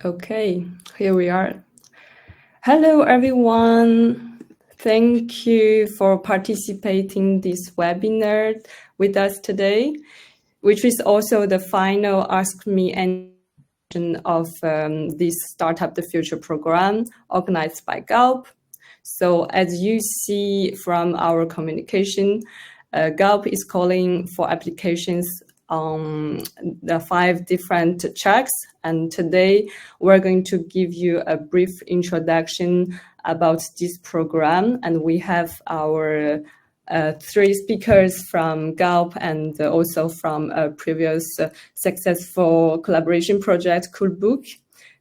Okay, here we are. Hello, everyone. Thank you for participating this webinar with us today, which is also the final Ask Me Anything of this Startup the Future program organized by GALP. So as you see from our communication, GALP is calling for applications on the 5 different tracks. And today we're going to give you a brief introduction about this program. And we have our 3 speakers from GALP and also from a previous successful collaboration project, Cool Book.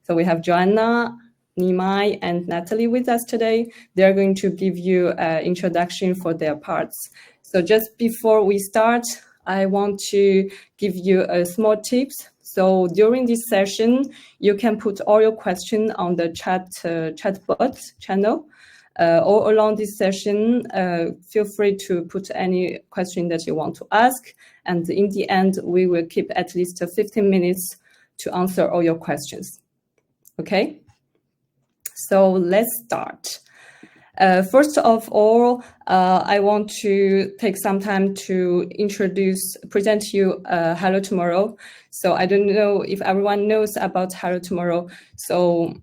So we have Joanna, Nimai, and Natalie with us today. They're going to give you an introduction for their parts. So just before we start, I want to give you a small tips. So during this session, you can put all your questions on the chatbot channel. All along this session, feel free to put any question that you want to ask. And in the end, we will keep at least 15 minutes to answer all your questions. Okay? So let's start. First of all, I want to take some time to present you Hello Tomorrow. So I don't know if everyone knows about Hello Tomorrow. So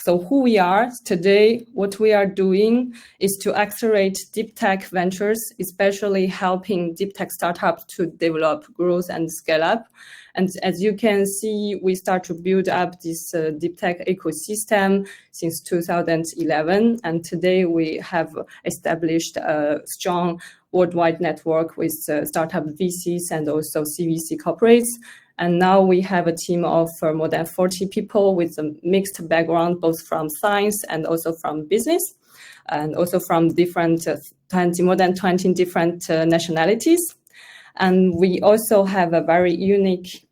who we are today, what we are doing is to accelerate deep tech ventures, especially helping deep tech startups to develop, growth, and scale up. And as you can see, we start to build up this deep tech ecosystem since 2011. And today we have established a strong worldwide network with startup VCs and also CVC corporates. And now we have a team of more than 40 people with a mixed background, both from science and also from business, and also from more than 20 different nationalities. And we also have a very unique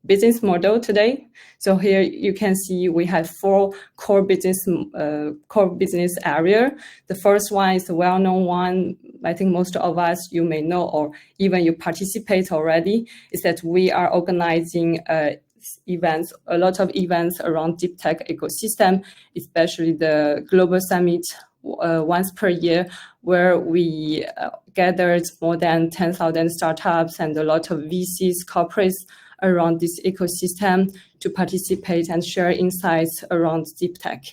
business model today. So here you can see we have 4 core business area. The first one is a well-known one. I think most of us, you may know, or even you participate already, is that we are organizing events, a lot of events around deep tech ecosystem, especially the Global Summit once per year, where we gathered more than 10,000 startups and a lot of VCs, corporates around this ecosystem to participate and share insights around deep tech.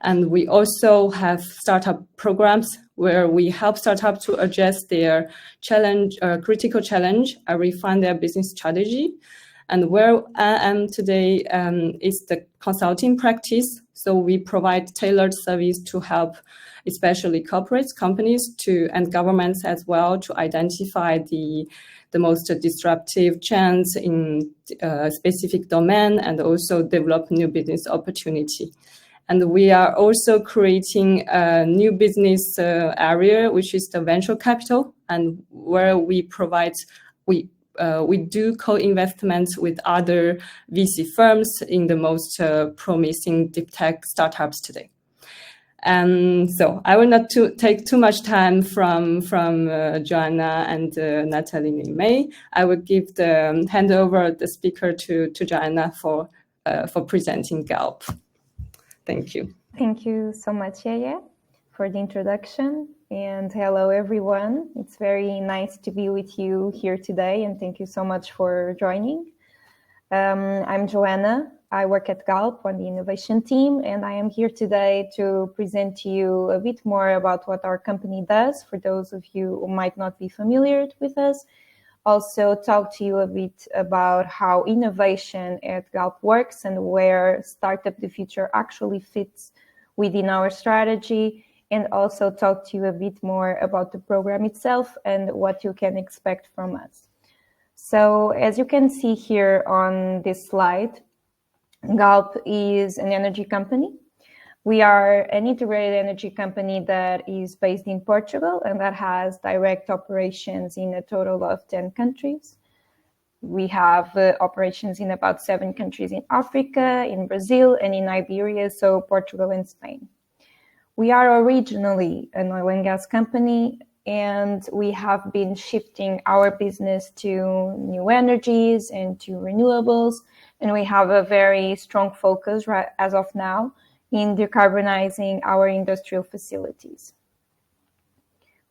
And we also have startup programs where we help startups to address their critical challenge, refine their business strategy. And where I am today is the consulting practice. So we provide tailored service to help especially corporates, companies and governments as well to identify the most disruptive trends in a specific domain and also develop new business opportunity. And we are also creating a new business area, which is the venture capital, and where we do co-investments with other VC firms in the most promising deep tech startups today. And so I will not take too much time from Joanna and Natalie and May. I will hand over the speaker to Joanna for presenting GALP. Thank you. Thank you so much, Yaya, for the introduction. And hello, everyone. It's very nice to be with you here today. And thank you so much for joining. I'm Joanna. I work at GALP on the innovation team, and I am here today to present to you a bit more about what our company does, for those of you who might not be familiar with us. Also talk to you a bit about how innovation at GALP works and where Startup the Future actually fits within our strategy, and also talk to you a bit more about the program itself and what you can expect from us. So as you can see here on this slide, GALP is an energy company. We are an integrated energy company that is based in Portugal and that has direct operations in a total of 10 countries. We have operations in about 7 countries in Africa, in Brazil, and in Iberia, so Portugal and Spain. We are originally an oil and gas company, and we have been shifting our business to new energies and to renewables. And we have a very strong focus as of now in decarbonizing our industrial facilities.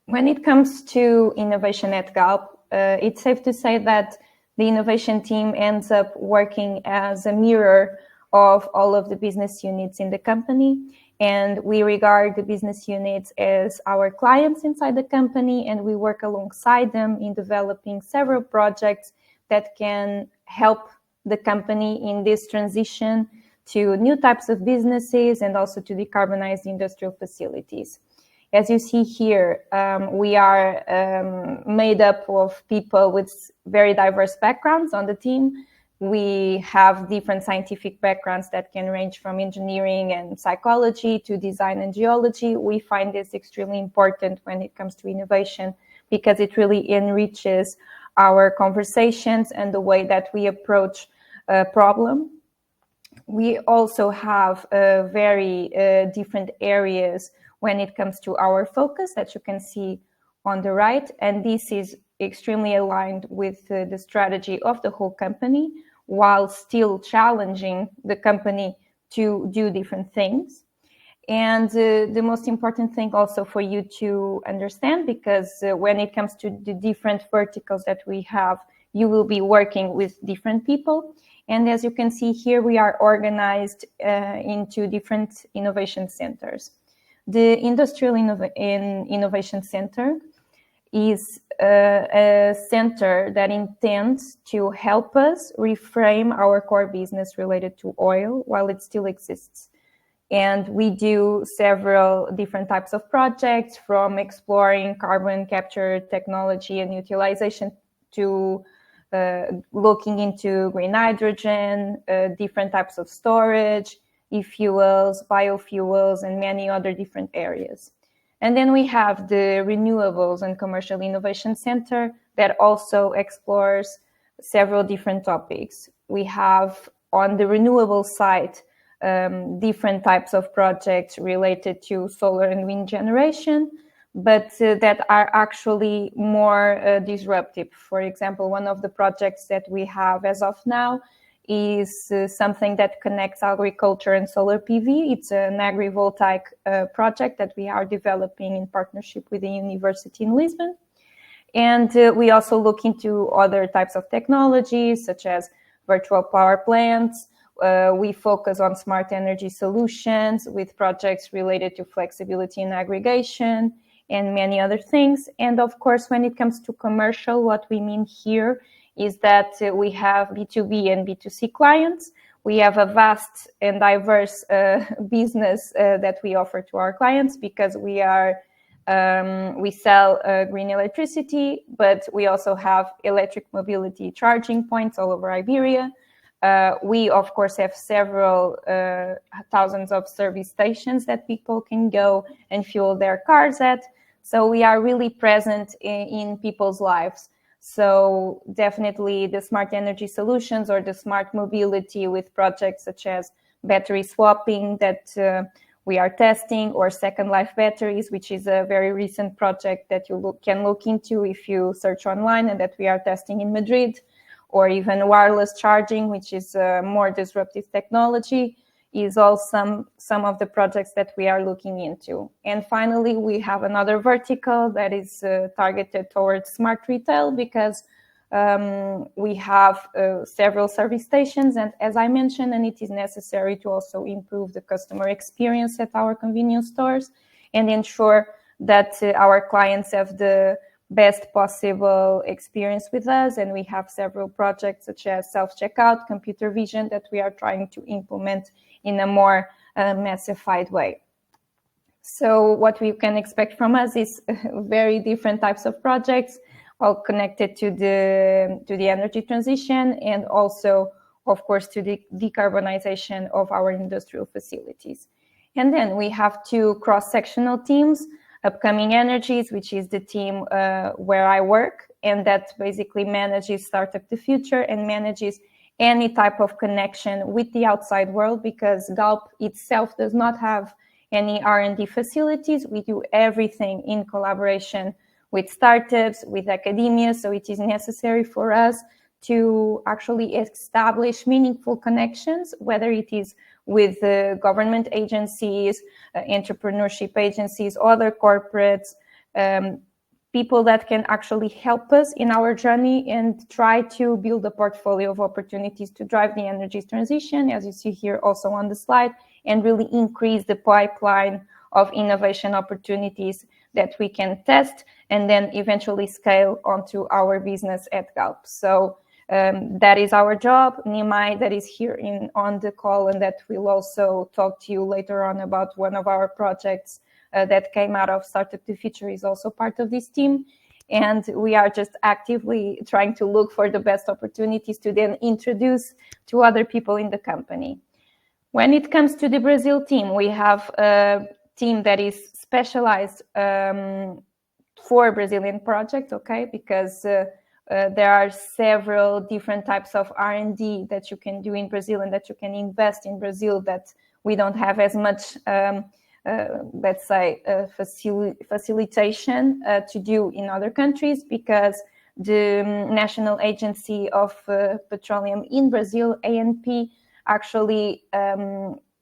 When it comes to innovation at GALP, it's safe to say that the innovation team ends up working as a mirror of all of the business units in the company. And we regard the business units as our clients inside the company, and we work alongside them in developing several projects that can help the company in this transition to new types of businesses and also to decarbonize the industrial facilities. As you see here, we are made up of people with very diverse backgrounds on the team. We have different scientific backgrounds that can range from engineering and psychology to design and geology. We find this extremely important when it comes to innovation because it really enriches our conversations and the way that we approach a problem. We also have very different areas when it comes to our focus that you can see on the right. And this is extremely aligned with the strategy of the whole company, while still challenging the company to do different things. And the most important thing also for you to understand, because when it comes to the different verticals that we have, you will be working with different people. And as you can see here, we are organized into different innovation centers. The Industrial Innovation Center is a center that intends to help us reframe our core business related to oil while it still exists. And we do several different types of projects, from exploring carbon capture technology and utilization to looking into green hydrogen, different types of storage, e-fuels, biofuels, and many other different areas. And then we have the Renewables and Commercial Innovation Center that also explores several different topics. We have on the renewable side different types of projects related to solar and wind generation, but that are actually more disruptive. For example, one of the projects that we have as of now is something that connects agriculture and solar PV. It's an agrivoltaic project that we are developing in partnership with the university in Lisbon. And we also look into other types of technologies, such as virtual power plants. We focus on smart energy solutions with projects related to flexibility and aggregation and many other things. And of course, when it comes to commercial, what we mean here is that we have B2B and B2C clients. We have a vast and diverse business that we offer to our clients, because we sell green electricity, but we also have electric mobility charging points all over Iberia. We, of course, have several thousands of service stations that people can go and fuel their cars at. So we are really present in people's lives. So definitely the smart energy solutions or the smart mobility with projects such as battery swapping that we are testing, or Second Life batteries, which is a very recent project that you can look into if you search online, and that we are testing in Madrid, or even wireless charging, which is a more disruptive technology, is all some of the projects that we are looking into. And finally, we have another vertical that is targeted towards smart retail, because we have several service stations, and as I mentioned, and it is necessary to also improve the customer experience at our convenience stores and ensure that our clients have the best possible experience with us. And we have several projects such as self-checkout, computer vision, that we are trying to implement in a more massified way. So what we can expect from us is very different types of projects, all connected to the energy transition, and also, of course, to the decarbonization of our industrial facilities. And then we have two cross-sectional teams: Upcoming Energies, which is the team where I work, and that basically manages Startup the Future and manages any type of connection with the outside world, because GALP itself does not have any R&D facilities. We do everything in collaboration with startups, with academia. So it is necessary for us to actually establish meaningful connections, whether it is with government agencies, entrepreneurship agencies, other corporates, people that can actually help us in our journey and try to build a portfolio of opportunities to drive the energy transition, as you see here also on the slide, and really increase the pipeline of innovation opportunities that we can test and then eventually scale onto our business at GALP. So that is our job. Nimai, that is here on the call, and that will also talk to you later on about one of our projects that came out of Startup the Future, is also part of this team. And we are just actively trying to look for the best opportunities to then introduce to other people in the company. When it comes to the Brazil team, we have a team that is specialized for Brazilian projects, okay? Because there are several different types of R&D that you can do in Brazil and that you can invest in Brazil that we don't have as much, let's say, facilitation to do in other countries, because the National Agency of Petroleum in Brazil, ANP, actually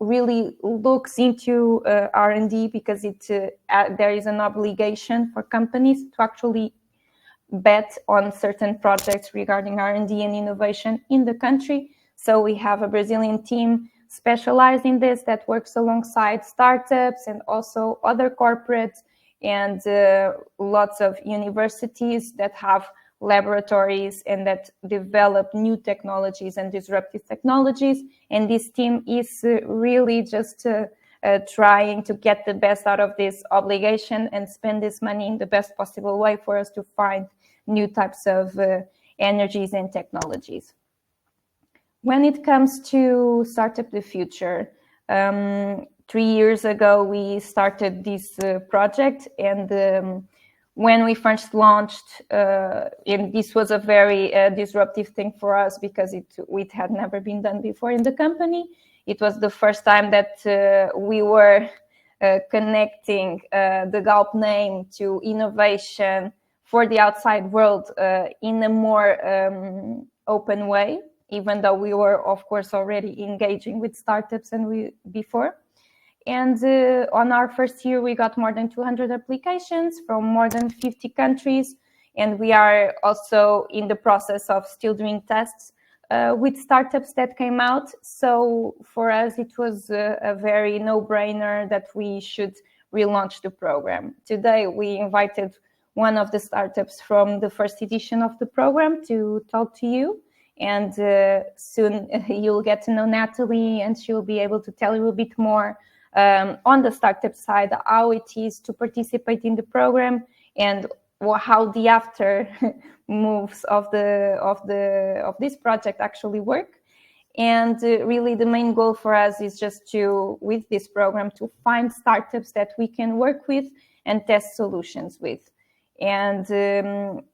really looks into R&D, because there is an obligation for companies to actually bet on certain projects regarding R&D and innovation in the country. So we have a Brazilian team specialized in this that works alongside startups and also other corporates and lots of universities that have laboratories and that develop new technologies and disruptive technologies. And this team is really just trying to get the best out of this obligation and spend this money in the best possible way for us to find new types of energies and technologies. When it comes to Startup the Future, 3 years ago, we started this project, and when we first launched, and this was a very disruptive thing for us because it had never been done before in the company. It was the first time that we were connecting the GALP name to innovation for the outside world in a more open way, even though we were, of course, already engaging with startups before. And on our first year, we got more than 200 applications from more than 50 countries. And we are also in the process of still doing tests with startups that came out. So for us, it was a very no-brainer that we should relaunch the program. Today, we invited one of the startups from the first edition of the program to talk to you. And soon you'll get to know Natalie, and she'll be able to tell you a bit more on the startup side, how it is to participate in the program and how the after moves of this project actually work. And really the main goal for us is just with this program, to find startups that we can work with and test solutions with. And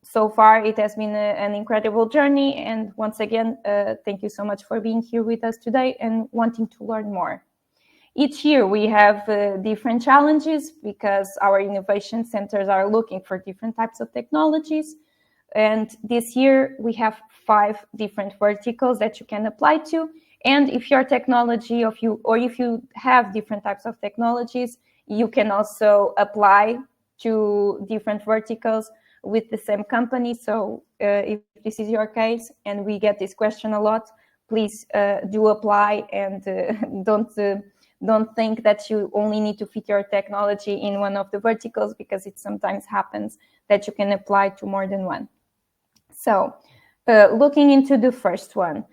so far it has been an incredible journey. And once again, thank you so much for being here with us today and wanting to learn more. Each year we have different challenges because our innovation centers are looking for different types of technologies. And this year we have 5 different verticals that you can apply to. And if your technology, if you have different types of technologies, you can also apply to different verticals with the same company. So if this is your case, and we get this question a lot, please do apply, and don't think that you only need to fit your technology in one of the verticals, because it sometimes happens that you can apply to more than one. So looking into the first one,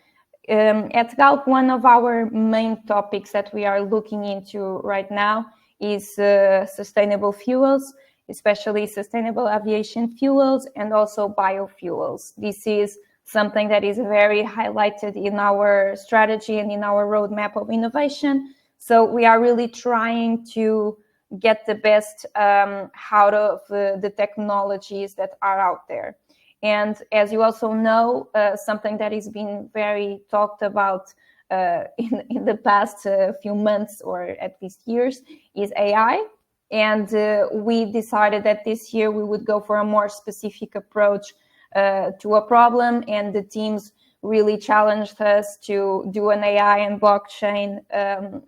at GALP, one of our main topics that we are looking into right now is sustainable fuels, especially sustainable aviation fuels and also biofuels. This is something that is very highlighted in our strategy and in our roadmap of innovation. So we are really trying to get the best out of the technologies that are out there. And as you also know, something that is being very talked about in the past few months, or at least years, is AI. And we decided that this year we would go for a more specific approach to a problem, and the teams really challenged us to do an AI and blockchain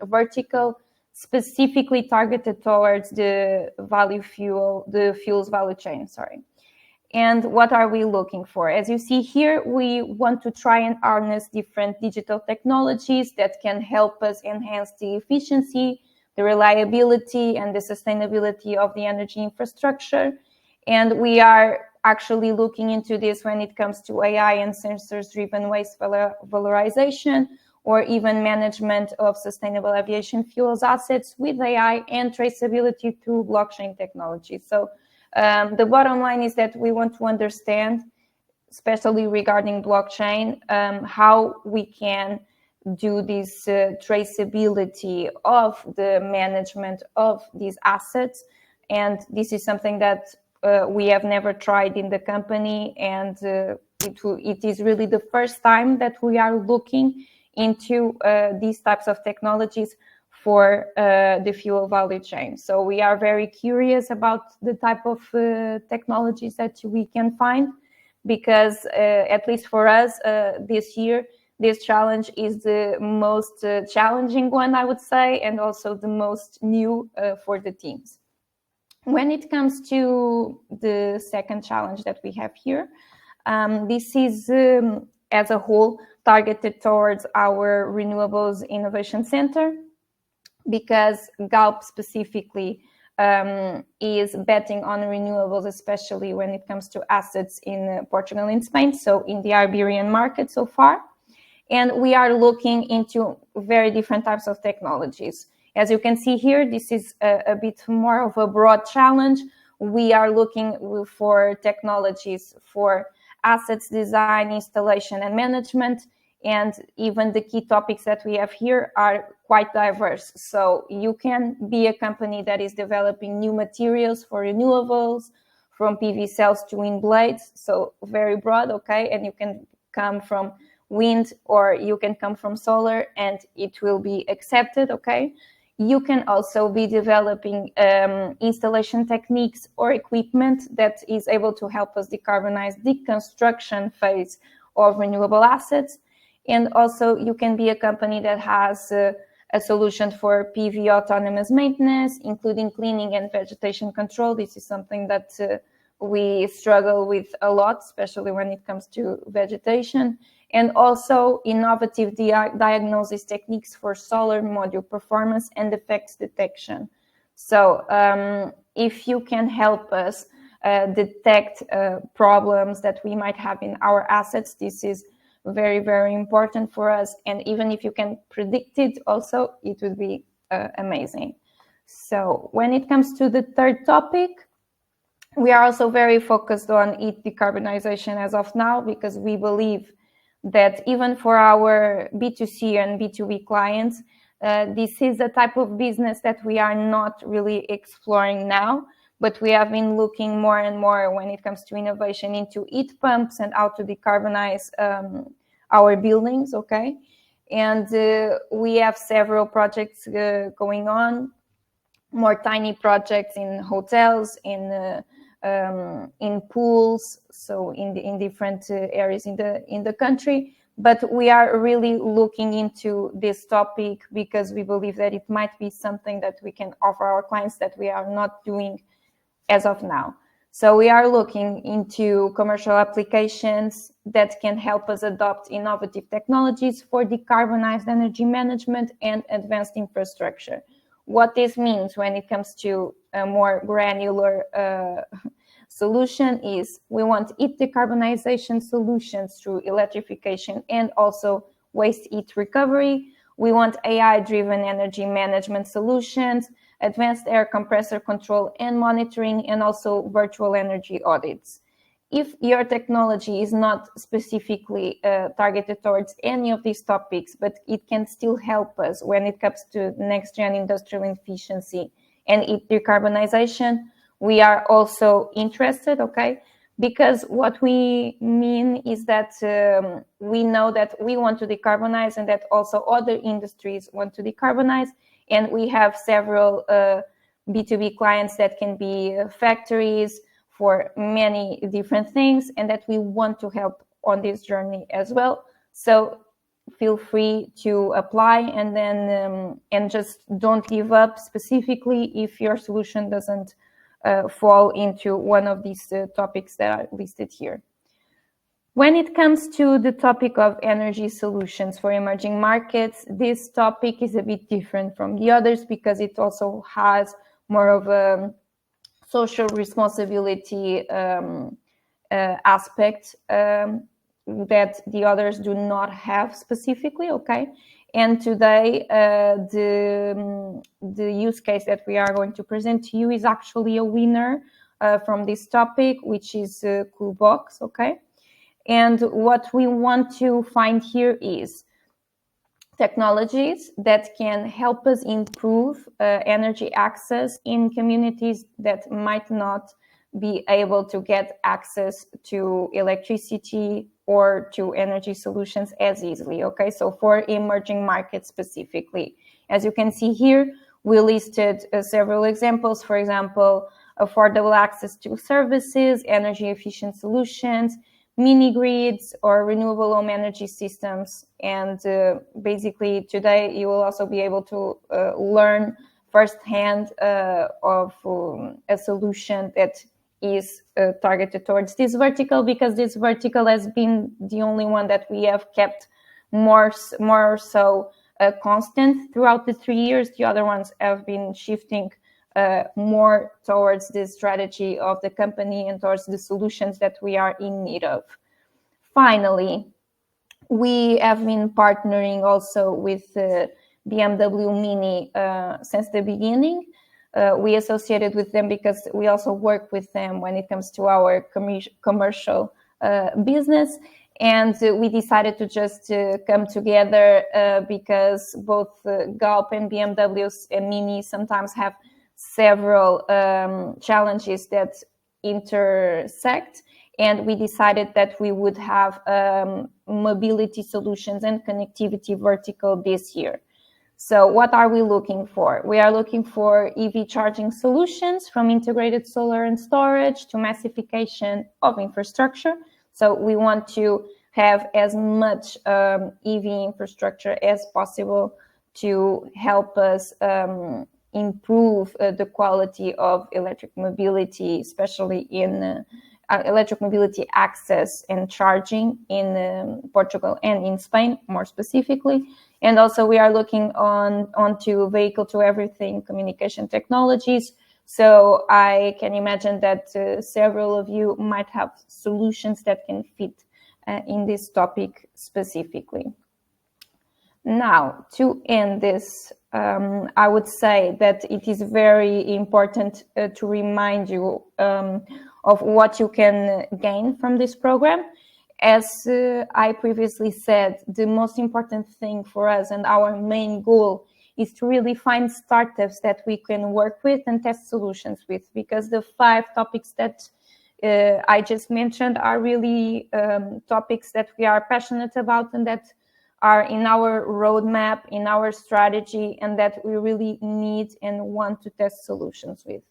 vertical specifically targeted towards the fuels value chain, sorry. And what are we looking for? As you see here, we want to try and harness different digital technologies that can help us enhance the efficiency, the reliability, and the sustainability of the energy infrastructure. And we are actually looking into this when it comes to AI and sensors-driven waste valorization, or even management of sustainable aviation fuels assets with AI and traceability through blockchain technology. So the bottom line is that we want to understand, especially regarding blockchain, how we can do this traceability of the management of these assets. And this is something that we have never tried in the company, and it is really the first time that we are looking into these types of technologies for the fuel value chain. So we are very curious about the type of technologies that we can find, because at least for us this year, this challenge is the most challenging one, I would say, and also the most new for the teams. When it comes to the second challenge that we have here, this is as a whole targeted towards our Renewables Innovation Center, because GALP specifically is betting on renewables, especially when it comes to assets in Portugal and Spain, so in the Iberian market so far. And we are looking into very different types of technologies. As you can see here, this is a bit more of a broad challenge. We are looking for technologies for assets design, installation, and management. And even the key topics that we have here are quite diverse. So you can be a company that is developing new materials for renewables, from PV cells to wind blades, so very broad, okay? And you can come from wind, or you can come from solar, and it will be accepted, okay? You can also be developing installation techniques or equipment that is able to help us decarbonize the construction phase of renewable assets. And also you can be a company that has a solution for PV autonomous maintenance, including cleaning and vegetation control. This is something that we struggle with a lot, especially when it comes to vegetation. And also innovative diagnosis techniques for solar module performance and defects detection. So if you can help us detect problems that we might have in our assets, this is very, very important for us. And even if you can predict it also, it would be amazing. So when it comes to the third topic, we are also very focused on heat decarbonization as of now, because we believe that even for our B2C and B2B clients, this is a type of business that we are not really exploring now, but we have been looking more and more when it comes to innovation into heat pumps and how to decarbonize our buildings, okay? And we have several projects going on, more tiny projects in hotels, in pools, so in different areas in the country. But we are really looking into this topic because we believe that it might be something that we can offer our clients that we are not doing as of now. So we are looking into commercial applications that can help us adopt innovative technologies for decarbonized energy management and advanced infrastructure. What this means when it comes to a more granular solution is we want heat decarbonization solutions through electrification and also waste heat recovery. We want AI-driven energy management solutions, advanced air compressor control and monitoring, and also virtual energy audits. If your technology is not specifically targeted towards any of these topics, but it can still help us when it comes to next-gen industrial efficiency and heat decarbonization, we are also interested, okay? Because what we mean is that we know that we want to decarbonize and that also other industries want to decarbonize. And we have several B2B clients that can be factories for many different things, and that we want to help on this journey as well. So feel free to apply, and then and just don't give up specifically if your solution doesn't fall into one of these topics that are listed here. When it comes to the topic of energy solutions for emerging markets, this topic is a bit different from the others because it also has more of a social responsibility aspect that the others do not have specifically, okay? And today, the use case that we are going to present to you is actually a winner from this topic, which is Coolbox, okay? And what we want to find here is technologies that can help us improve energy access in communities that might not be able to get access to electricity or to energy solutions as easily, okay? So for emerging markets specifically. As you can see here, we listed several examples, for example, affordable access to services, energy efficient solutions, mini grids or renewable home energy systems. And basically today you will also be able to learn firsthand of a solution that is targeted towards this vertical, because this vertical has been the only one that we have kept more so constant throughout the 3 years. The other ones have been shifting more towards the strategy of the company and towards the solutions that we are in need of. Finally, we have been partnering also with BMW Mini since the beginning. We associated with them because we also work with them when it comes to our commercial business. And we decided to just come together because both GALP and BMWs and Mini sometimes have several challenges that intersect. And we decided that we would have mobility solutions and connectivity vertical this year. So what are we looking for? We are looking for EV charging solutions, from integrated solar and storage to massification of infrastructure. So we want to have as much EV infrastructure as possible to help us improve the quality of electric mobility, especially in electric mobility access and charging in Portugal and in Spain, more specifically. And also we are looking onto vehicle to everything communication technologies. So I can imagine that several of you might have solutions that can fit in this topic specifically. Now, to end this, I would say that it is very important to remind you of what you can gain from this program. As I previously said, the most important thing for us and our main goal is to really find startups that we can work with and test solutions with, because the 5 topics that I just mentioned are really topics that we are passionate about and that are in our roadmap, in our strategy, and that we really need and want to test solutions with.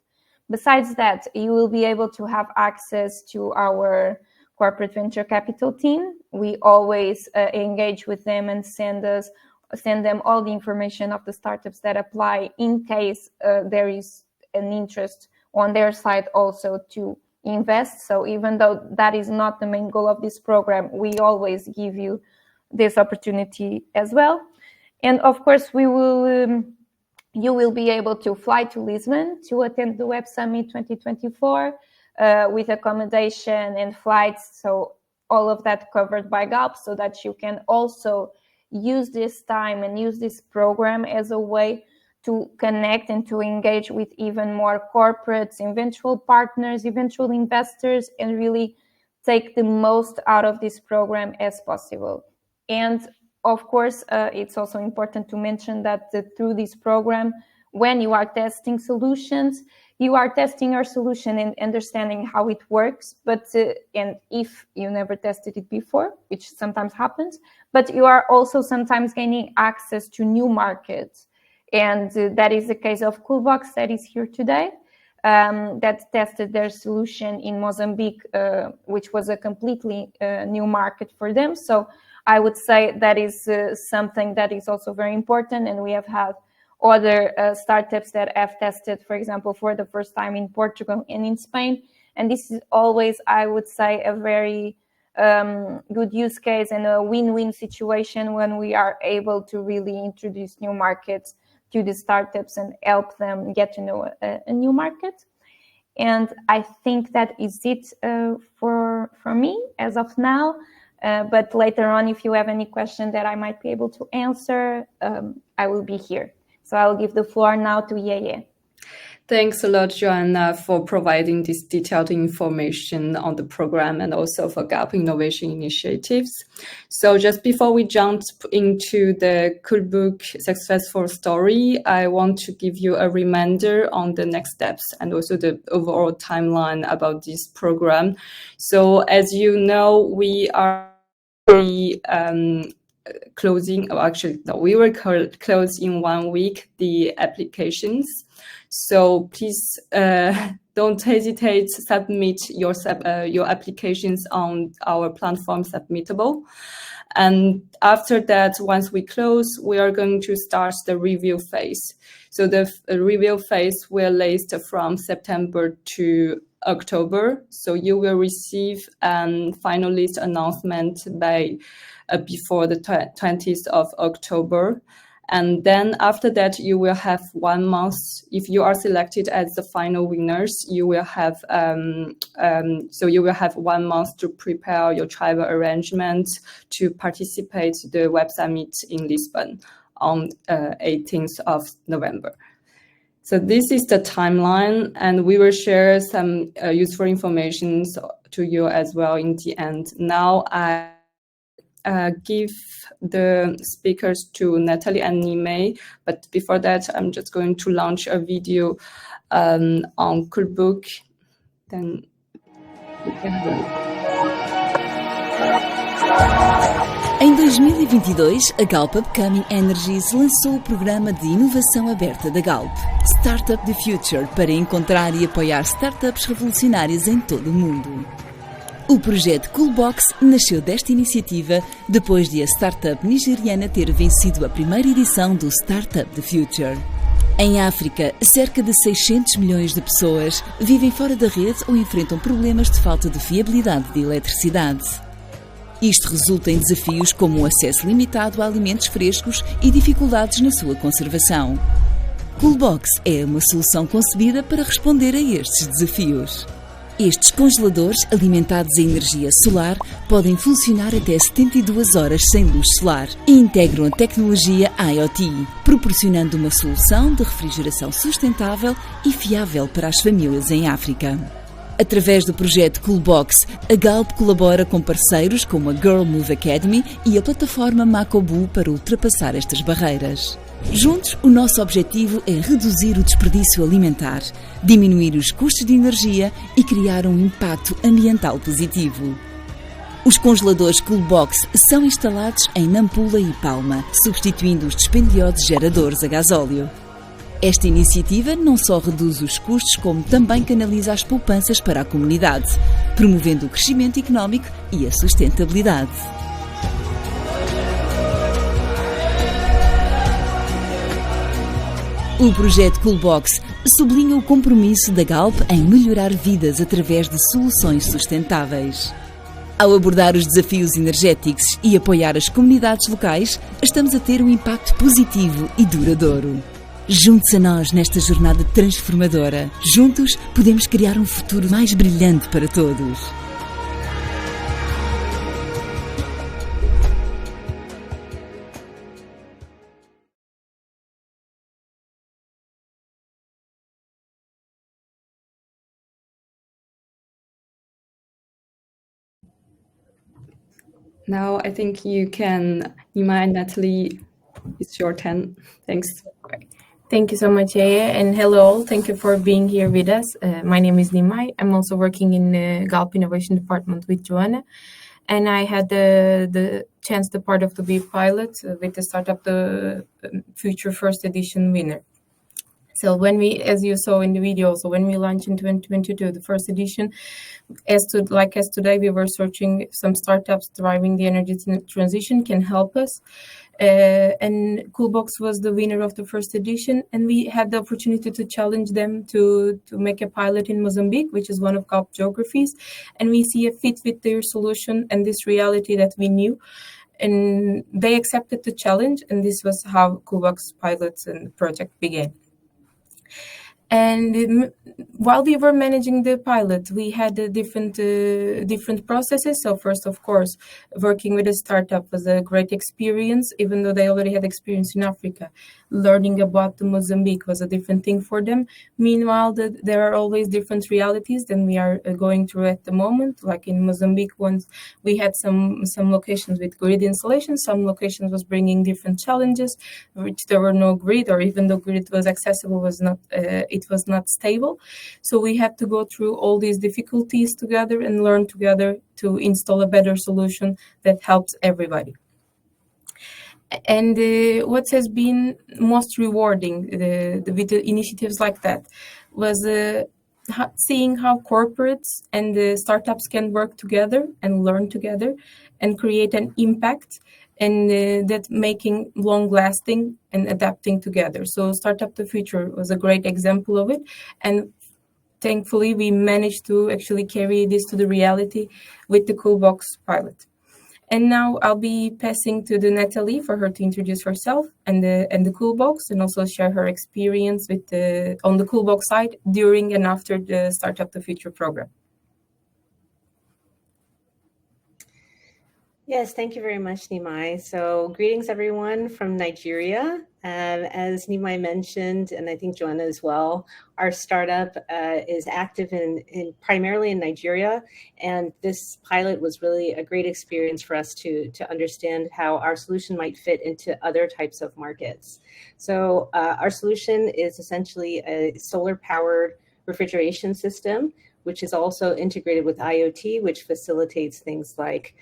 Besides that, you will be able to have access to our corporate venture capital team. We always engage with them and send them all the information of the startups that apply, in case there is an interest on their side also to invest. So even though that is not the main goal of this program, we always give you this opportunity as well. And of course, you will be able to fly to Lisbon to attend the Web Summit 2024 with accommodation and flights. So all of that covered by GALP, so that you can also use this time and use this program as a way to connect and to engage with even more corporates, eventual partners, eventual investors, and really take the most out of this program as possible. And of course, it's also important to mention that through this program, when you are testing solutions, you are testing your solution and understanding how it works. But and if you never tested it before, which sometimes happens, but you are also sometimes gaining access to new markets. And that is the case of Coolbox that is here today, that tested their solution in Mozambique, which was a completely new market for them. So I would say that is something that is also very important. And we have had other startups that have tested, for example, for the first time in Portugal and in Spain. And this is always, I would say, a very good use case and a win-win situation when we are able to really introduce new markets to the startups and help them get to know a new market. And I think that is it for me as of now. But later on, if you have any question that I might be able to answer, I will be here. So I'll give the floor now to Yeye. Thanks a lot, Joanna, for providing this detailed information on the program and also for GALP innovation initiatives. So just before we jump into the Coolbook successful story, I want to give you a reminder on the next steps and also the overall timeline about this program. So as you know, we are closing, or actually, no, we will close in 1 week the applications. So please don't hesitate to submit your applications on our platform Submittable. And after that, once we close, we are going to start the review phase. So the review phase will last from September to October. So you will receive a final list announcement by before the 20th of October. And then after that, you will have 1 month. If you are selected as the final winners, you will have so you will have 1 month to prepare your travel arrangements to participate the Web Summit in Lisbon on 18th of November. So this is the timeline, and we will share some useful information to you as well in the end. Now I give the speakers to Natalie and Nimei, but before that, I'm just going to launch a video on Coolbook. Then we can have a look. Em 2022, a GALP Upcoming Energies lançou o programa de inovação aberta da GALP, Startup the Future, para encontrar e apoiar startups revolucionárias em todo o mundo. O projeto Coolbox nasceu desta iniciativa depois de a startup nigeriana ter vencido a primeira edição do Startup the Future. Em África, cerca de 600 milhões de pessoas vivem fora da rede ou enfrentam problemas de falta de fiabilidade de eletricidade. Isto resulta em desafios como o acesso limitado a alimentos frescos e dificuldades na sua conservação. Coolbox é uma solução concebida para responder a estes desafios. Estes congeladores, alimentados a energia solar, podem funcionar até 72 horas sem luz solar e integram a tecnologia IoT, proporcionando uma solução de refrigeração sustentável e fiável para as famílias em África. Através do projeto Coolbox, a GALP colabora com parceiros como a Girl Move Academy e a plataforma Makobu para ultrapassar estas barreiras. Juntos, o nosso objetivo é reduzir o desperdício alimentar, diminuir os custos de energia e criar um impacto ambiental positivo. Os congeladores Coolbox são instalados em Nampula e Palma, substituindo os dispendiosos geradores a gasóleo. Esta iniciativa não só reduz os custos, como também canaliza as poupanças para a comunidade, promovendo o crescimento económico e a sustentabilidade. O projeto Coolbox sublinha o compromisso da GALP em melhorar vidas através de soluções sustentáveis. Ao abordar os desafios energéticos e apoiar as comunidades locais, estamos a ter um impacto positivo e duradouro. Junte-se a nós nesta jornada transformadora. Juntos, podemos criar um futuro mais brilhante para todos. Now I think you can, Nima and Natalie, it's your turn. Thanks. Thank you so much, Yeye, and hello all. Thank you for being here with us. My name is Nimai. I'm also working in the GALP Innovation Department with Joanna. and I had the chance to part of the be pilot with the startup, the Future First Edition winner. So when we, as you saw in the video, so when we launched in 2022, the first edition, as today, we were searching some startups driving the energy transition can help us. And Coolbox was the winner of the first edition, and we had the opportunity to challenge them to make a pilot in Mozambique, which is one of GALP geographies, and we see a fit with their solution and this reality that we knew. And they accepted the challenge, and this was how Coolbox pilots and project began. And while we were managing the pilot, we had different processes. So first, of course, working with a startup was a great experience, even though they already had experience in Africa. Learning about the Mozambique was a different thing for them. Meanwhile, there are always different realities than we are going through at the moment. Like in Mozambique, once we had some locations with grid installation, some locations was bringing different challenges, which there were no grid, or even though grid was accessible, it was not stable. So we had to go through all these difficulties together and learn together to install a better solution that helps everybody. And what has been most rewarding with the initiatives like that was seeing how corporates and the startups can work together and learn together and create an impact, and that making long-lasting and adapting together. So Startup the Future was a great example of it, and thankfully we managed to actually carry this to the reality with the Coolbox pilot. And now I'll be passing to Natalie for her to introduce herself and the Coolbox, and also share her experience with on the Coolbox side during and after the Startup the Future program. Yes, thank you very much, Nimai. So greetings, everyone, from Nigeria. As Nimai mentioned, and I think Joanna as well, our startup is active in primarily in Nigeria, and this pilot was really a great experience for us to understand how our solution might fit into other types of markets. So our solution is essentially a solar-powered refrigeration system, which is also integrated with IoT, which facilitates things like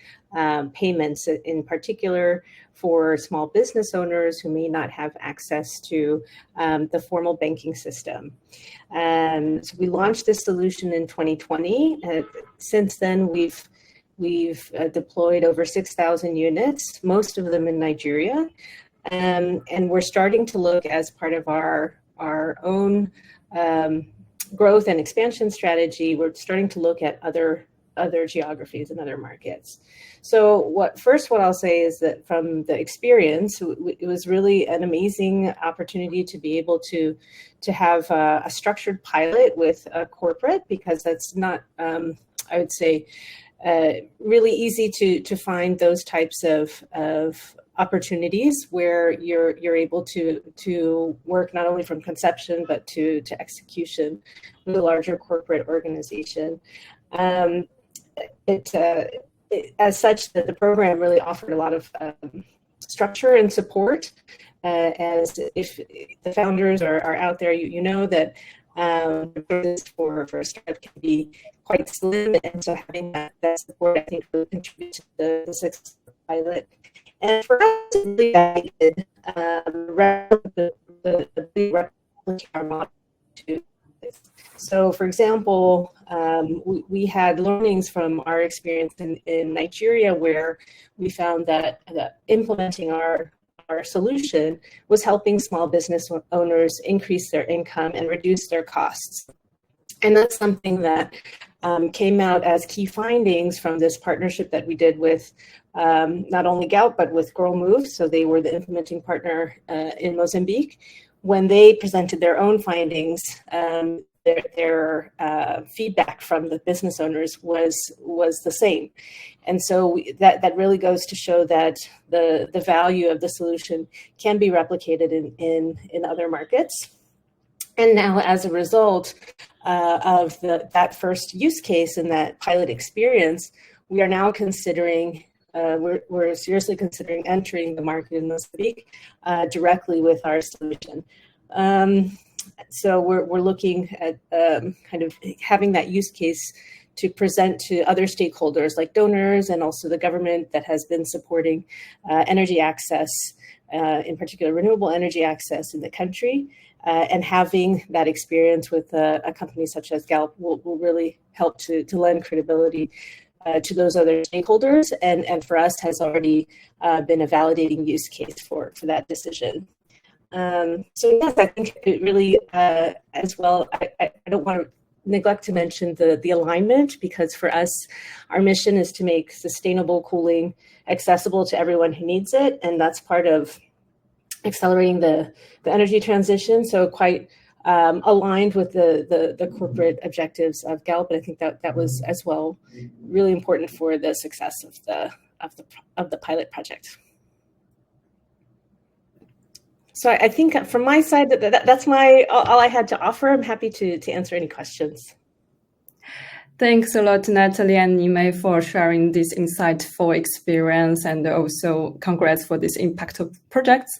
payments, in particular for small business owners who may not have access to the formal banking system. So we launched this solution in 2020. Since then, we've deployed over 6,000 units, most of them in Nigeria. And we're starting to look, as part of our own growth and expansion strategy, we're starting to look at other geographies and other markets. So what I'll say is that from the experience, it was really an amazing opportunity to be able to have a structured pilot with a corporate, because that's not, I would say, really easy to find those types of opportunities where you're able to work not only from conception but to execution with a larger corporate organization. As such, the program really offered a lot of structure and support. As if the founders are out there, you know that for a startup can be quite slim, and so having that support, I think, really contributed to the success of the pilot. And for us, it really guided our model to this. So, for example, we had learnings from our experience in Nigeria, where we found that implementing our solution was helping small business owners increase their income and reduce their costs. And that's something that came out as key findings from this partnership that we did with not only GALP, but with Girl Move. So they were the implementing partner in Mozambique. When they presented their own findings, their feedback from the business owners was the same. And so that really goes to show that the value of the solution can be replicated in other markets. And now, as a result of that first use case and that pilot experience, we are now considering, we're seriously considering entering the market in Mozambique directly with our solution. So we're looking at kind of having that use case to present to other stakeholders like donors and also the government that has been supporting energy access, in particular renewable energy access in the country. And having that experience with a company such as GALP will really help to lend credibility to those other stakeholders, and for us has already been a validating use case for that decision. So yes, I think it really, as well, I don't want to neglect to mention the alignment, because for us, our mission is to make sustainable cooling accessible to everyone who needs it, and that's part of accelerating the energy transition. So quite aligned with the corporate objectives of GALP, and I think that was as well really important for the success of the pilot project. So I think from my side that's all I had to offer. I'm happy to answer any questions. Thanks a lot, Natalie and Nime, for sharing this insightful experience, and also congrats for this impact of projects.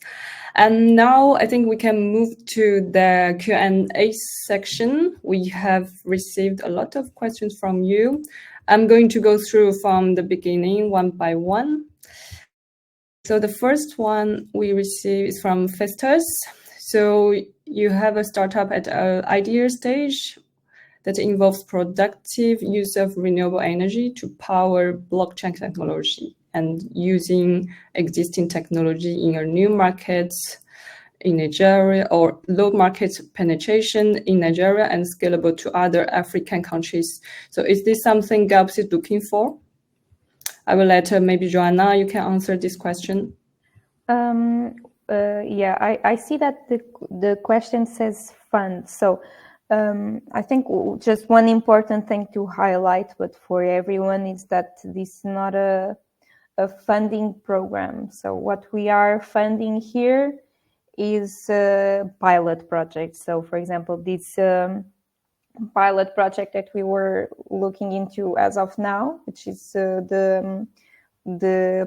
And now I think we can move to the Q&A section. We have received a lot of questions from you. I'm going to go through from the beginning one by one. So the first one we received is from Festus. So you have a startup at an idea stage that involves productive use of renewable energy to power blockchain technology and using existing technology in a new markets in Nigeria, or low market penetration in Nigeria and scalable to other African countries. So is this something GALP is looking for? I will let maybe Joanna, you can answer this question. Yeah, I see that the question says fund. So I think just one important thing to highlight, but for everyone, is that this is not a funding program. So what we are funding here is pilot projects. So for example, this pilot project that we were looking into as of now, which is the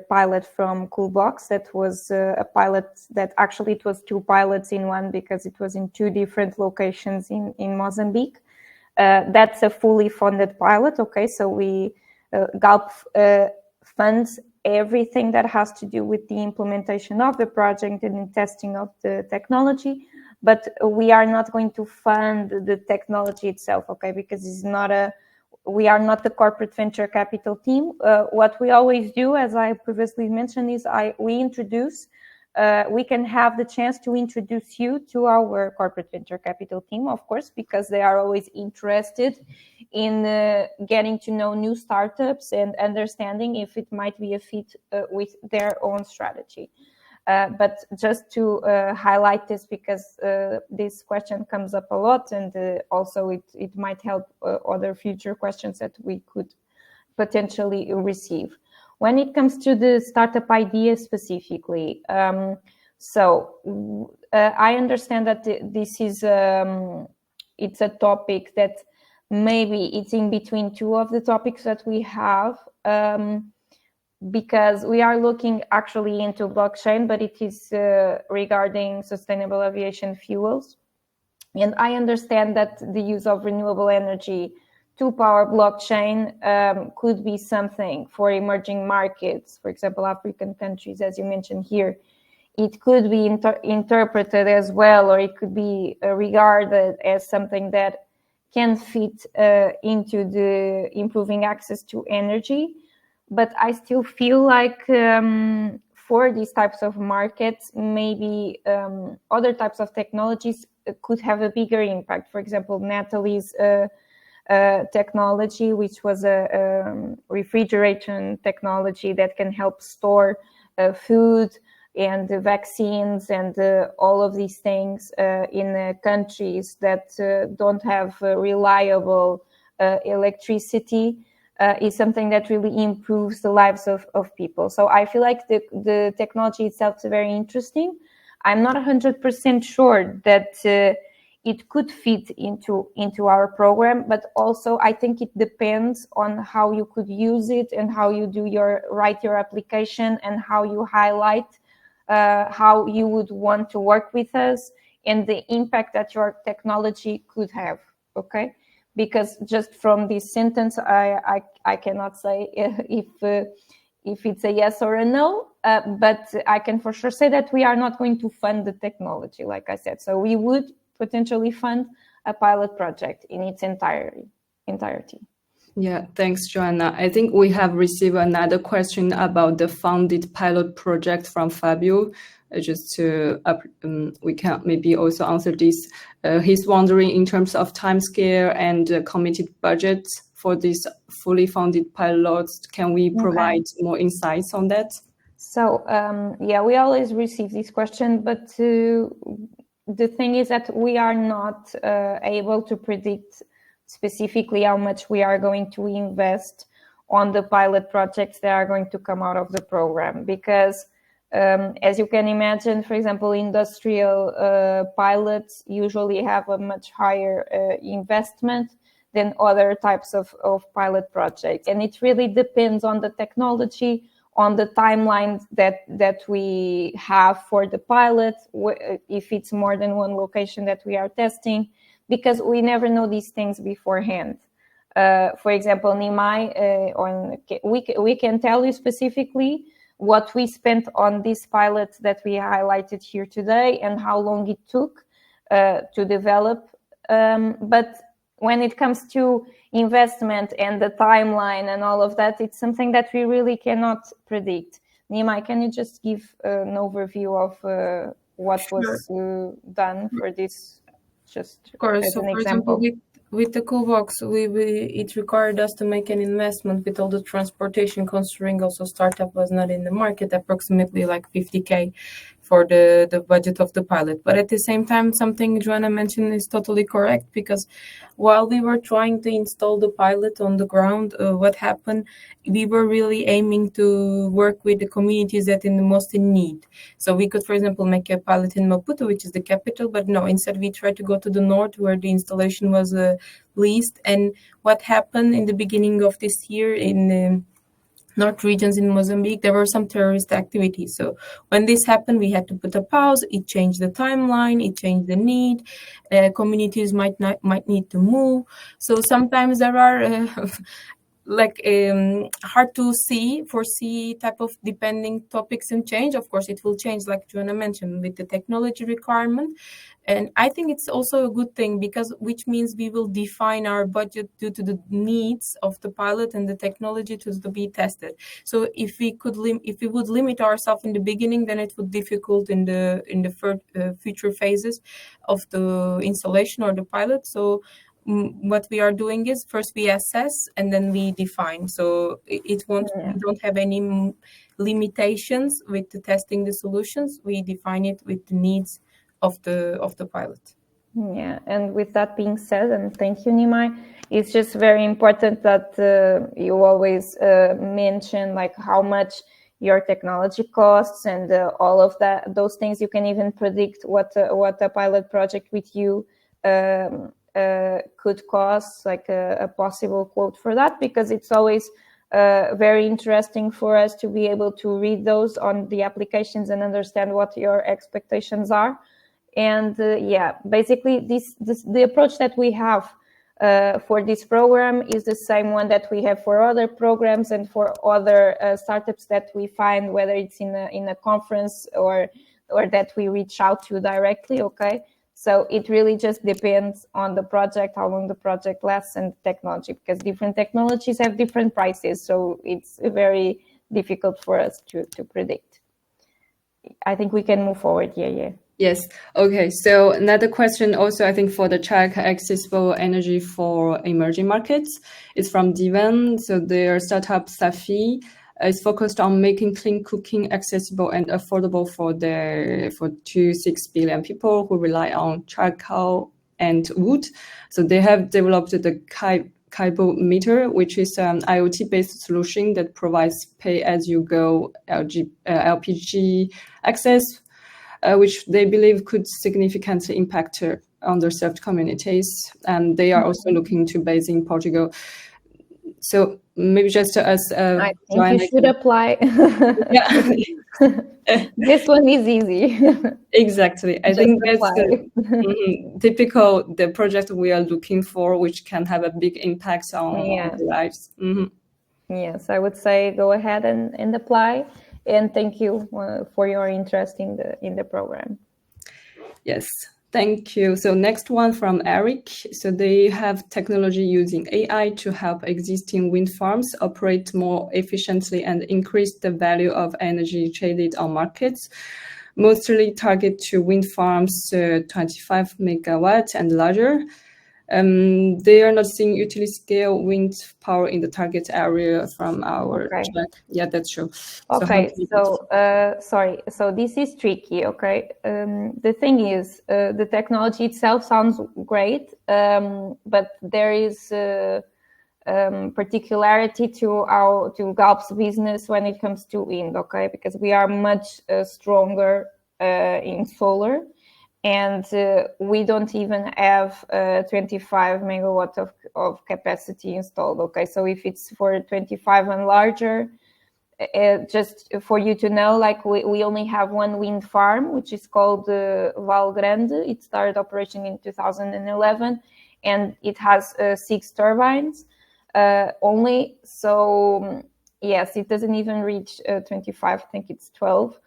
pilot from Coolbox, that was a pilot that actually it was two pilots in one, because it was in two different locations in Mozambique. That's a fully funded pilot. Okay, so we GALP funds everything that has to do with the implementation of the project and the testing of the technology, but we are not going to fund the technology itself, okay, because it's not we are not the corporate venture capital team. What we always do, as I previously mentioned, is we can have the chance to introduce you to our corporate venture capital team, of course, because they are always interested in getting to know new startups and understanding if it might be a fit with their own strategy. But just to highlight this, because this question comes up a lot, and also it might help other future questions that we could potentially receive. When it comes to the startup idea specifically, so I understand that this is it's a topic that maybe it's in between two of the topics that we have. Because we are looking actually into blockchain, but it is regarding sustainable aviation fuels. And I understand that the use of renewable energy to power blockchain could be something for emerging markets, for example, African countries, as you mentioned here. It could be interpreted as well, or it could be regarded as something that can fit into the improving access to energy. But I still feel like for these types of markets, maybe other types of technologies could have a bigger impact. For example, Natalie's technology, which was a refrigeration technology that can help store food and vaccines and all of these things in countries that don't have reliable electricity. Is something that really improves the lives of people. So I feel like the technology itself is very interesting. I'm not 100% sure that it could fit into our program, but also I think it depends on how you could use it and how you write your application and how you highlight how you would want to work with us and the impact that your technology could have. Okay. because just from this sentence, I cannot say if it's a yes or a no, but I can for sure say that we are not going to fund the technology, like I said. So we would potentially fund a pilot project in its entirety. Yeah, thanks, Joanna. I think we have received another question about the funded pilot project from Fabio. Just to, we can maybe also answer this. He's wondering in terms of timescale and committed budget for these fully funded pilots. Can we provide more insights on that? So, yeah, we always receive this question, but the thing is that we are not able to predict specifically how much we are going to invest on the pilot projects that are going to come out of the program, because as you can imagine, for example, industrial pilots usually have a much higher investment than other types of pilot projects. And it really depends on the technology, on the timeline that we have for the pilot, if it's more than one location that we are testing, because we never know these things beforehand. For example, Nimai, we can tell you specifically what we spent on this pilot that we highlighted here today and how long it took to develop. But when it comes to investment and the timeline and all of that, it's something that we really cannot predict. Nimai, can you just give an overview of what was done for this? Just of course. as So, an for example. With the Coolbox, it required us to make an investment with all the transportation, considering also startup was not in the market, approximately like 50K for the budget of the pilot. But at the same time, something Joanna mentioned is totally correct, because while we were trying to install the pilot on the ground, what happened, we were really aiming to work with the communities that in the most in need. So we could, for example, make a pilot in Maputo, which is the capital, but no, instead we tried to go to the north where the installation was least. And what happened in the beginning of this year in north regions in Mozambique, there were some terrorist activities. So when this happened, we had to put a pause. It changed the timeline. It changed the need. Communities might need to move. So sometimes there are hard to foresee type of depending topics and change. Of course, it will change, like Joanna mentioned, with the technology requirement. And I think it's also a good thing, because which means we will define our budget due to the needs of the pilot and the technology to be tested. So if we would limit ourselves in the beginning, then it would be difficult in the future phases of the installation or the pilot. So what we are doing is first we assess and then we define. So it won't, we don't have any limitations with the testing the solutions. We define it with the needs of the pilot. Yeah, and with that being said, and thank you, Nimai, it's just very important that you always mention like how much your technology costs and all of that. Those things you can even predict what a pilot project with you could cost, like a possible quote for that, because it's always very interesting for us to be able to read those on the applications and understand what your expectations are. And yeah, basically the approach that we have for this program is the same one that we have for other programs and for other startups that we find, whether it's in a conference or that we reach out to directly. Okay, so it really just depends on the project, how long the project lasts, and technology, because different technologies have different prices. So it's very difficult for us to predict. I think we can move forward. Yeah. Yes. Okay. So another question also, I think, for the track accessible energy for emerging markets is from Divan. So their startup Safi is focused on making clean cooking accessible and affordable for 6 billion people who rely on charcoal and wood. So they have developed the Kaibo meter, which is an IoT-based solution that provides pay-as-you-go LPG access, which they believe could significantly impact underserved communities. And they are also looking to base in Portugal. So maybe just as I think you should apply. Yeah. This one is easy. Exactly. I Just think that's apply. typical the project we are looking for, which can have a big impact on Yeah. the lives. Yes, I would say go ahead and apply. And thank you for your interest in the program. Yes, thank you. So next one from Eric. So they have technology using AI to help existing wind farms operate more efficiently and increase the value of energy traded on markets. Mostly target to wind farms 25 megawatt and larger. They are not seeing utility scale wind power in the target area from our check. Yeah, that's true. Okay, sorry. So this is tricky, okay? The thing is, the technology itself sounds great, but there is particularity to GALP's business when it comes to wind, okay? Because we are much stronger in solar, and we don't even have 25 megawatt of capacity installed, okay? So if it's for 25 and larger, just for you to know, like we only have one wind farm, which is called Val Grande. It started operation in 2011, and it has 6 turbines only. So yes, it doesn't even reach 25. I think it's 12.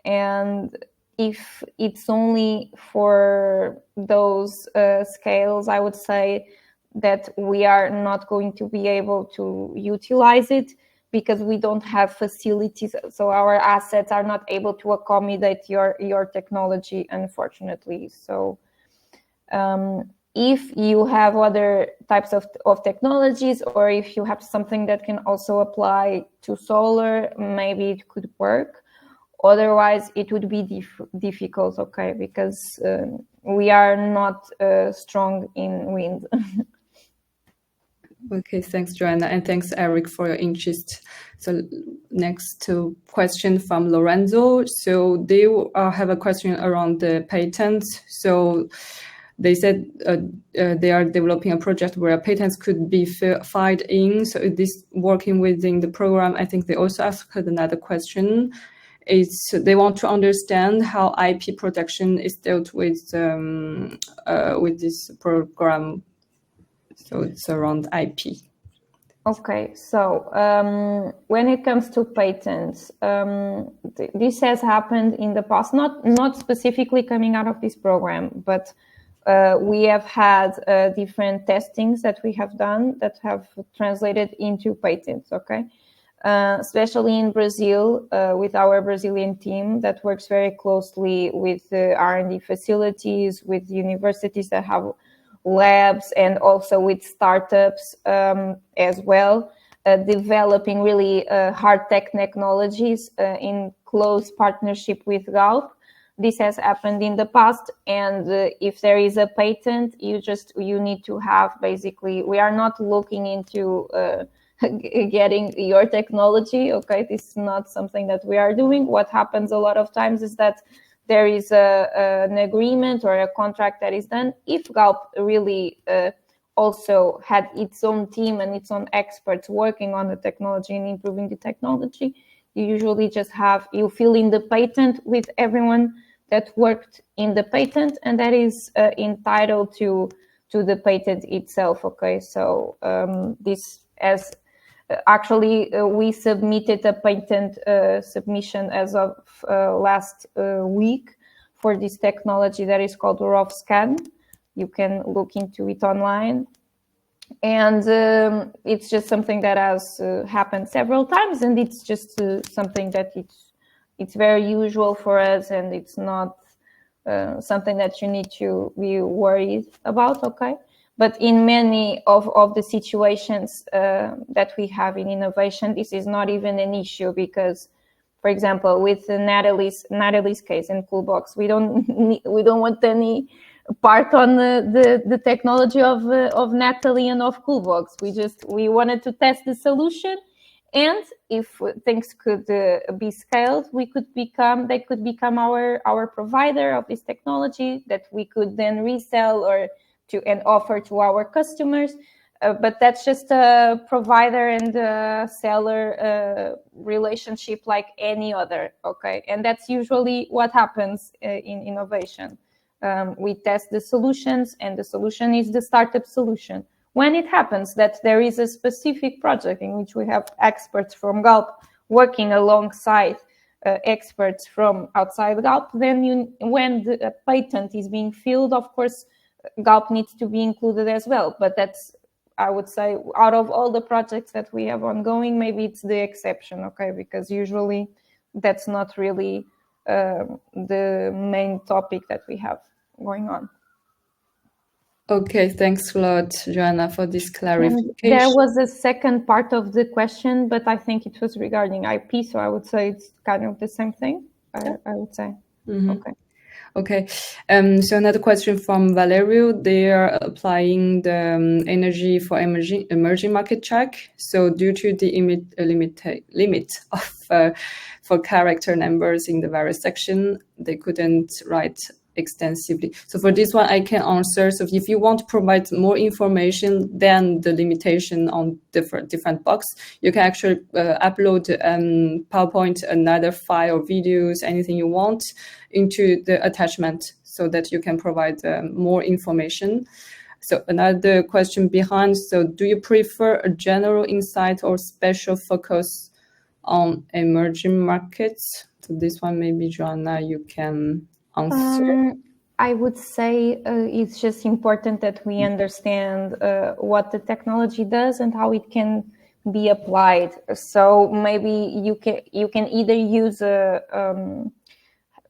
And if it's only for those scales, I would say that we are not going to be able to utilize it because we don't have facilities. So our assets are not able to accommodate your technology, unfortunately. So if you have other types of technologies, or if you have something that can also apply to solar, maybe it could work. Otherwise, it would be difficult, okay, because we are not strong in wind. Okay, thanks, Joanna, and thanks, Eric, for your interest. So next question from Lorenzo. So they have a question around the patents. So they said they are developing a project where patents could be filed in. So this working within the program. I think they also asked another question. They want to understand how IP protection is dealt with this program. So it's around IP. Okay, so when it comes to patents, this has happened in the past, not specifically coming out of this program, but we have had different testings that we have done that have translated into patents, okay? Especially in Brazil, with our Brazilian team that works very closely with the R&D facilities, with universities that have labs, and also with startups as well, developing really hard tech technologies in close partnership with GALP. This has happened in the past, and if there is a patent, you need to have, basically, we are not looking into getting your technology, okay? This is not something that we are doing. What happens a lot of times is that there is an agreement or a contract that is done. If GALP really also had its own team and its own experts working on the technology and improving the technology, you usually just you fill in the patent with everyone that worked in the patent, and that is entitled to the patent itself, okay? So this as actually, we submitted a patent submission as of last week for this technology that is called ROV-scan. You can look into it online. And it's just something that has happened several times, and it's just something that it's very usual for us, and it's not something that you need to be worried about, okay? But in many of the situations that we have in innovation, this is not even an issue because, for example, with Natalie's case in Coolbox, we don't want any part on the technology of Natalie and of Coolbox. We wanted to test the solution, and if things could be scaled, they could become our provider of this technology that we could then resell and offer to our customers. But that's just a provider and a seller relationship like any other, okay? And that's usually what happens in innovation. We test the solutions, and the solution is the startup solution. When it happens that there is a specific project in which we have experts from GALP working alongside experts from outside GALP, then when the patent is being filled, of course, GALP needs to be included as well. But that's, I would say, out of all the projects that we have ongoing, maybe it's the exception, okay? Because usually that's not really the main topic that we have going on. Okay, thanks a lot, Joanna, for this clarification. And there was a second part of the question, but I think it was regarding IP, so I would say it's kind of the same thing, I would say. Mm-hmm. Okay. Okay, so another question from Valerio. They are applying the energy for emerging market check. So due to the limit of for character numbers in the various section, they couldn't write extensively. So for this one, I can answer. So if you want to provide more information than the limitation on different box, you can actually upload PowerPoint, another file, or videos, anything you want into the attachment so that you can provide more information. So another question behind, so do you prefer a general insight or special focus on emerging markets? So this one, maybe Joanna, you can answer. I would say it's just important that we understand what the technology does and how it can be applied. So maybe you can either use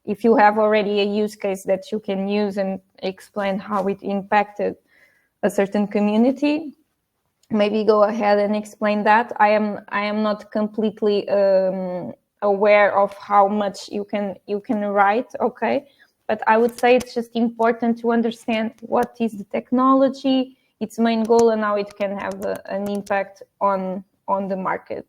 if you have already a use case that you can use and explain how it impacted a certain community, maybe go ahead and explain that. I am not completely aware of how much you can write, okay? But I would say it's just important to understand what is the technology, its main goal, and how it can have an impact on the market,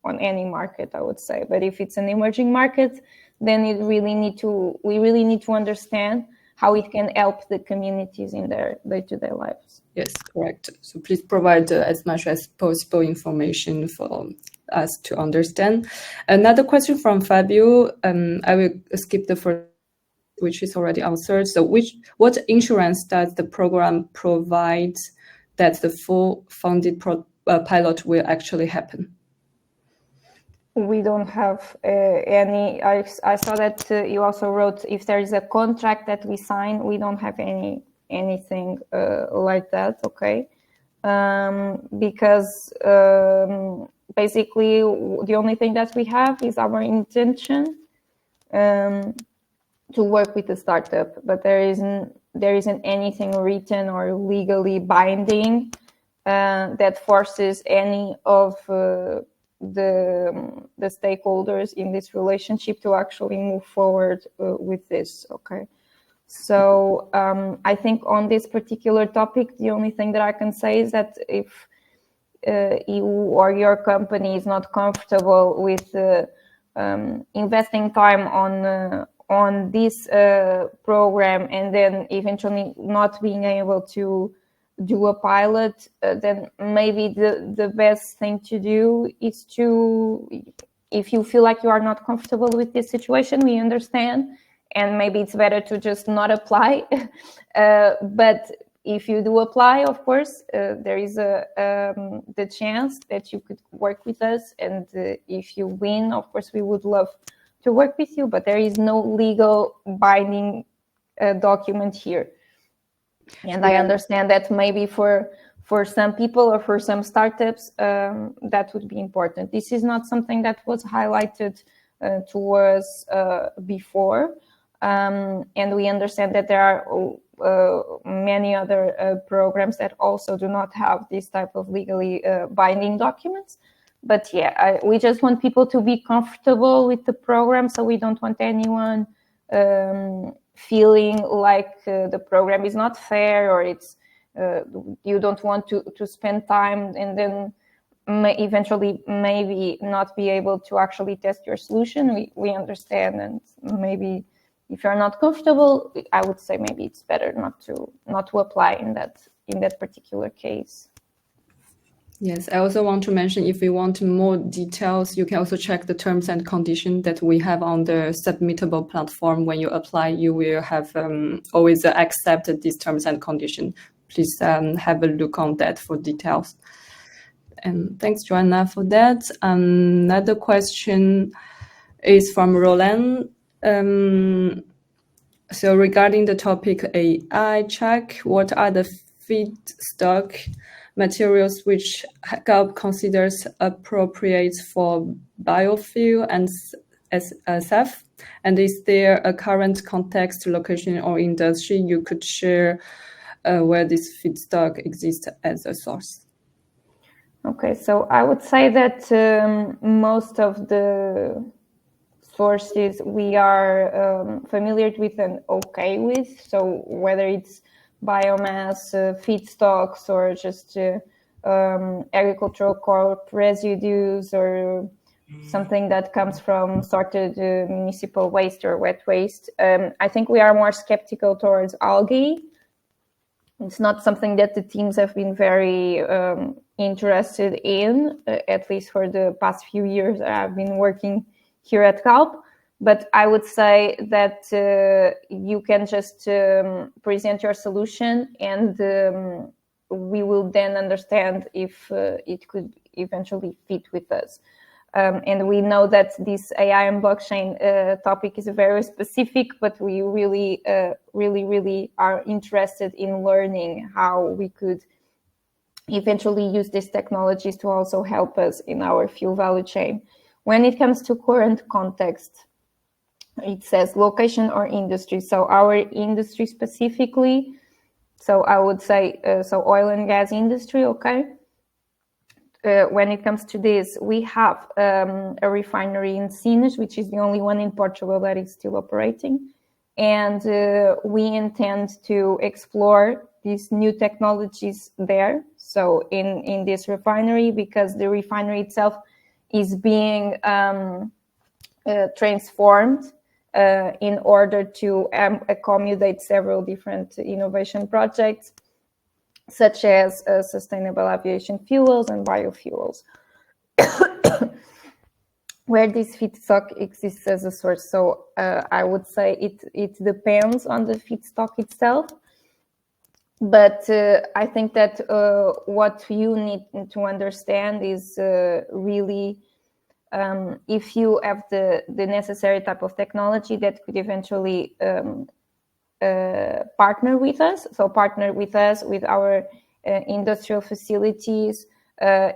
on any market, I would say. But if it's an emerging market, then we really need to understand how it can help the communities in their day-to-day lives. Yes, correct. So please provide as much as possible information for us to understand. Another question from Fabio. I will skip the first, which is already answered. So what insurance does the program provide that the full funded pilot will actually happen? We don't have any. I saw that you also wrote if there is a contract that we sign. We don't have anything like that, okay? Because basically the only thing that we have is our intention to work with the startup, but there isn't anything written or legally binding that forces any of the stakeholders in this relationship to actually move forward with this, okay? So I think on this particular topic, the only thing that I can say is that if you or your company is not comfortable with investing time on this program and then eventually not being able to do a pilot, then maybe the best thing to do is to, if you feel like you are not comfortable with this situation, we understand, and maybe it's better to just not apply. But if you do apply, of course, there is the chance that you could work with us, and if you win, of course, we would love to work with you, but there is no legal binding document here. And I understand that maybe for some people or for some startups, that would be important. This is not something that was highlighted to us before. And we understand that there are many other programs that also do not have this type of legally binding documents. But yeah, we just want people to be comfortable with the program, so we don't want anyone feeling like the program is not fair, or it's you don't want to spend time and then eventually maybe not be able to actually test your solution. We understand, and maybe if you're not comfortable, I would say maybe it's better not to apply in that particular case. Yes, I also want to mention, if you want more details, you can also check the terms and conditions that we have on the submittable platform. When you apply, you will have always accepted these terms and conditions. Please have a look on that for details. And thanks, Joanna, for that. Another question is from Roland. So regarding the topic AI check, what are the feedstock materials which GALP considers appropriate for biofuel and SAF? And is there a current context, location, or industry you could share where this feedstock exists as a source? Okay, so I would say that most of the sources we are familiar with and okay with. So whether it's biomass, feedstocks, or just agricultural crop residues, or something that comes from sorted municipal waste or wet waste. I think we are more skeptical towards algae. It's not something that the teams have been very interested in, at least for the past few years I've been working here at GALP. But I would say that you can just present your solution, and we will then understand if it could eventually fit with us. And we know that this AI and blockchain topic is very specific, but we really are interested in learning how we could eventually use these technologies to also help us in our fuel value chain. When it comes to current context, it says location or industry. So our industry specifically, so I would say, so oil and gas industry, okay? When it comes to this, we have a refinery in Sines, which is the only one in Portugal that is still operating. And we intend to explore these new technologies there. So in this refinery, because the refinery itself is being transformed in order to accommodate several different innovation projects, such as sustainable aviation fuels and biofuels, where this feedstock exists as a source. So I would say it depends on the feedstock itself. But I think that what you need to understand is really if you have the necessary type of technology that could eventually partner with us. So partner with us, with our industrial facilities,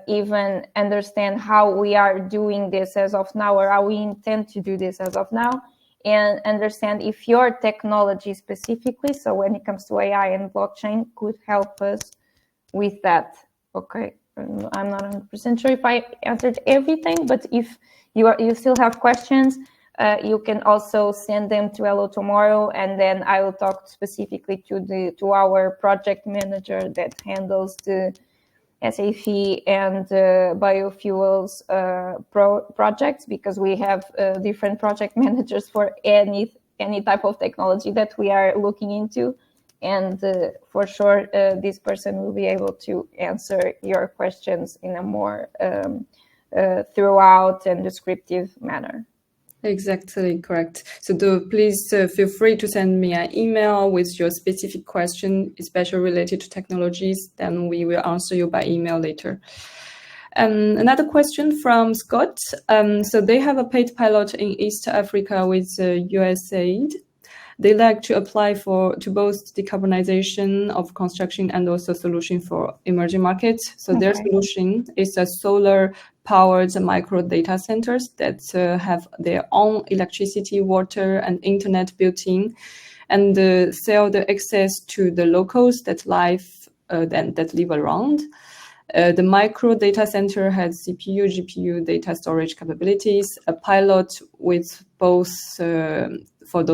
even understand how we are doing this as of now, or how we intend to do this as of now, and understand if your technology specifically, so when it comes to AI and blockchain, could help us with that. Okay, I'm not 100% sure if I answered everything, but if you still have questions, you can also send them to Hello Tomorrow, and then I will talk specifically to our project manager that handles the SAF and biofuels projects, because we have different project managers for any type of technology that we are looking into. And for sure, this person will be able to answer your questions in a more throughout and descriptive manner. Exactly correct. So please feel free to send me an email with your specific question, especially related to technologies. Then we will answer you by email later. Another question from Scott. So they have a paid pilot in East Africa with USAID. They like to apply to both decarbonization of construction and also solution for emerging markets. So their solution is a solar-powered micro data centers that have their own electricity, water, and internet built in, and sell the access to the locals that live around. The micro data center has CPU, GPU, data storage capabilities. A pilot with both for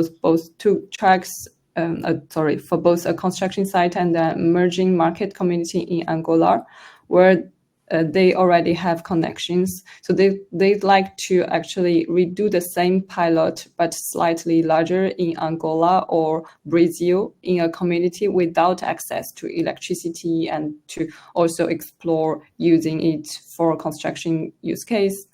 two tracks. For both a construction site and an emerging market community in Angola, where they already have connections. So they'd like to actually redo the same pilot, but slightly larger in Angola or Brazil in a community without access to electricity, and to also explore using it for construction use case,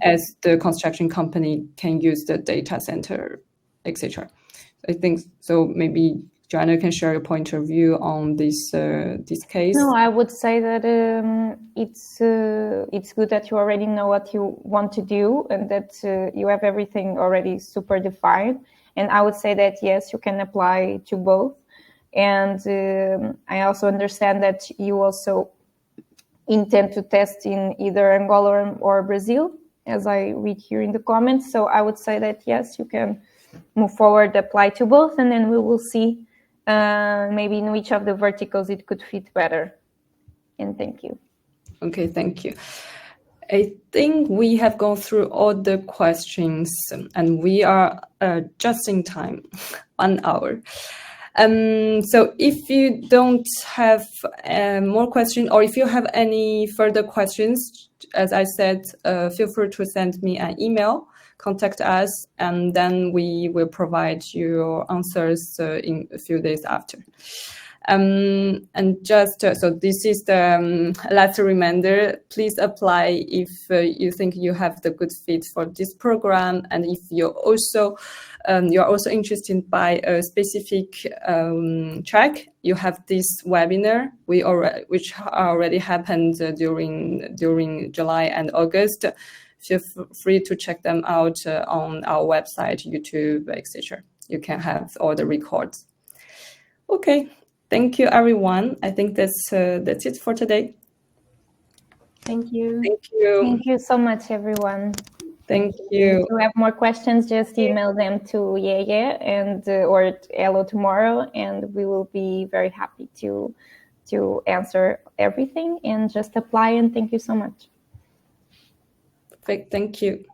as the construction company can use the data center, etc. I think so. Maybe Joanna can share your point of view on this case. No, I would say that it's good that you already know what you want to do, and that you have everything already super defined. And I would say that yes, you can apply to both. And I also understand that you also intend to test in either Angola or Brazil, as I read here in the comments. So I would say that yes, you can move forward, apply to both, and then we will see maybe in which of the verticals it could fit better. And thank you. Okay, thank you. I think we have gone through all the questions, and we are just in time, 1 hour. So if you don't have more questions, or if you have any further questions, as I said, feel free to send me an email, contact us, and then we will provide you answers in a few days after. And just so this is the last reminder, please apply if you think you have the good fit for this program, and if you're also interested by a specific track. You have this webinar which already happened during July and August. Feel free to check them out on our website, YouTube, etc. You can have all the records. Okay. Thank you, everyone. I think that's it for today. Thank you. Thank you. Thank you so much, everyone. Thank you. If you have more questions, just email them to Yeye and or Hello Tomorrow, and we will be very happy to answer everything. And just apply. And thank you so much. Perfect. Thank you.